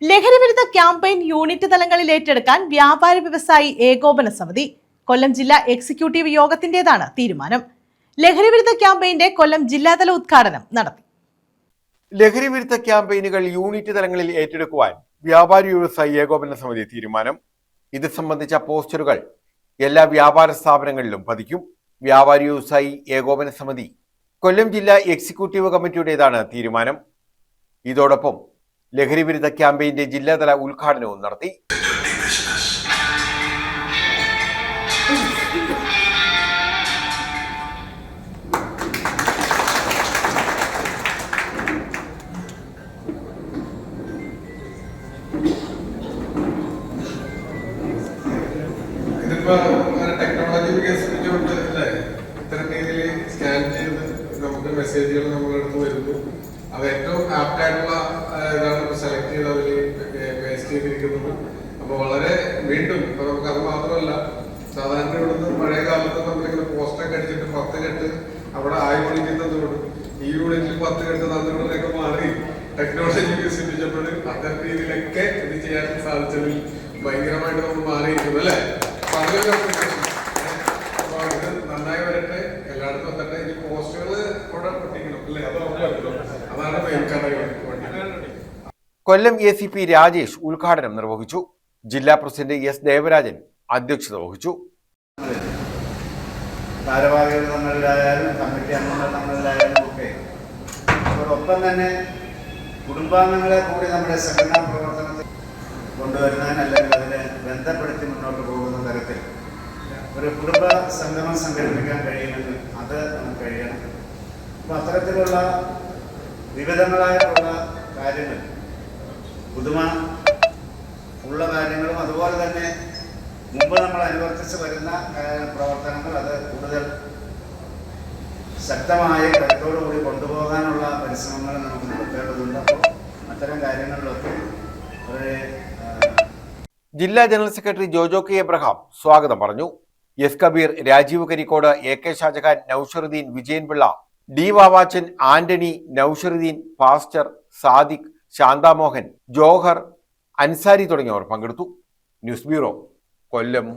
ലഹരിവിരുദ്ധ campaign unit തലങ്ങളിൽ ഏറ്റെടുക്കാൻ വ്യാപാരി വ്യവസായി ഏകോപന സമിതി കൊല്ലം ജില്ലാ എക്സിക്യൂട്ടീവ് യോഗത്തിന്റേതാണ് തീരുമാനം. ലഹരിവിരുദ്ധ ക്യാമ്പയിന്റെ കൊല്ലം ജില്ലാതല ഉദ്ഘാടനം നടത്തി. ലഹരിവിരുദ്ധ ക്യാമ്പയിനുകൾ യൂണിറ്റ് തലങ്ങളിൽ ഏറ്റെടുക്കുവാൻ വ്യാപാരി വ്യവസായി ഏകോപന സമിതി തീരുമാനം. ഇത് സംബന്ധിച്ച പോസ്റ്ററുകൾ എല്ലാ വ്യാപാര സ്ഥാപനങ്ങളിലും പതിക്കും. വ്യാപാരി വ്യവസായി ഏകോപന സമിതി കൊല്ലം ജില്ലാ എക്സിക്യൂട്ടീവ് കമ്മിറ്റിയുടേതാണ് തീരുമാനം. ഇതോടൊപ്പം ലഹരിവിരുദ്ധ ക്യാമ്പയിന്റെ ജില്ലാതല ഉദ്ഘാടനവും നടത്തി. ടെക്നോളജി വികസിപ്പിച്ചുകൊണ്ട് അല്ലേ ഇത്തരം രീതിയിൽ സ്കാൻ ചെയ്ത് നമുക്ക് മെസ്സേജുകൾ നമ്മുടെ അടുത്ത് വരുന്നു. അത് ഏറ്റവും ആപ്റ്റായിട്ടുള്ള ഇതാണ് സെലക്ട് ചെയ്ത് അതിൽ പേസ്റ്റ് ചെയ്തിരിക്കുന്നത്. അപ്പോൾ വളരെ വീണ്ടും ഇപ്പൊ നമുക്ക് അത് മാത്രമല്ല, സാധാരണ ഇവിടുന്ന് പഴയ കാലത്ത് നമ്മളിങ്ങനെ പോസ്റ്ററൊക്കെ അടിച്ചിട്ട് 10 കെട്ട് അവിടെ ആയി വിളിക്കുന്നതോട് ഈ യൂണിറ്റിൽ 10 കെട്ട് തന്നോടൊക്കെ മാറി ടെക്നോളജി വികസിപ്പിച്ചപ്പോൾ അത്തരം രീതിയിലൊക്കെ ഇത് ചെയ്യാൻ സാധിച്ചതിൽ ഭയങ്കരമായിട്ട് നമ്മൾ മാറിയിരിക്കുന്നു അല്ലേ. അപ്പൊ ഇത് നന്നായി വരട്ടെ, എല്ലായിടത്തും എത്തട്ടെ. ഇനി പോസ്റ്ററുകൾ കൂടെ പൊട്ടിക്കണം അല്ലേ, അതാണ് മെയിൻ കഥകൾ. കൊല്ലം ACP രാജേഷ് ഉദ്ഘാടനം നിർവഹിച്ചു. ജില്ലാ പ്രസിഡന്റ് S ദേവരാജൻ അധ്യക്ഷത വഹിച്ചു. ഭാരവാഹികൾ തങ്ങളിലായാലും കമ്മിറ്റി അംഗങ്ങൾ തങ്ങളിലായാലും ഒക്കെ അതോടൊപ്പം തന്നെ കുടുംബാംഗങ്ങളെ കൂടി നമ്മുടെ സംഘടനാ പ്രവർത്തനത്തിൽ കൊണ്ടുവരുന്നതിന് അല്ലെങ്കിൽ അതിനെ ബന്ധപ്പെടുത്തി മുന്നോട്ട് പോകുന്ന തരത്തിൽ ഒരു കുടുംബ സംഗമം സംഘടിപ്പിക്കാൻ കഴിയുമെങ്കിൽ അത് നമുക്ക് കഴിയണം. അപ്പം അത്തരത്തിലുള്ള വിവിധങ്ങളായിട്ടുള്ള കാര്യങ്ങൾ, പുതുമ ഉള്ള കാര്യങ്ങളും അതുപോലെ തന്നെ മുമ്പ് നമ്മൾ അനുവർത്തിച്ച് വരുന്ന പ്രവർത്തനങ്ങൾ അത് കൂടുതൽ ശക്തമായ കരുത്തോടുകൂടി കൊണ്ടുപോകാനുള്ള പരിശ്രമങ്ങൾ നമുക്ക് നടത്തേണ്ടതുണ്ട്. അപ്പോൾ അത്തരം കാര്യങ്ങളിലൊക്കെ ജില്ലാ ജനറൽ സെക്രട്ടറി ജോജോ കെ എബ്രഹാം സ്വാഗതം പറഞ്ഞു. S Kabeer, Rajeev Karikode, AK Shajahan, Nousharudheen, Vijayanpillai, D Vavachan, Antony, Nousharudheen, pastor, Sadiq, Santhamohan, Johar, Ansari തുടങ്ങിയവർ പങ്കെടുത്തു. ന്യൂസ് ബ്യൂറോ, കൊല്ലം.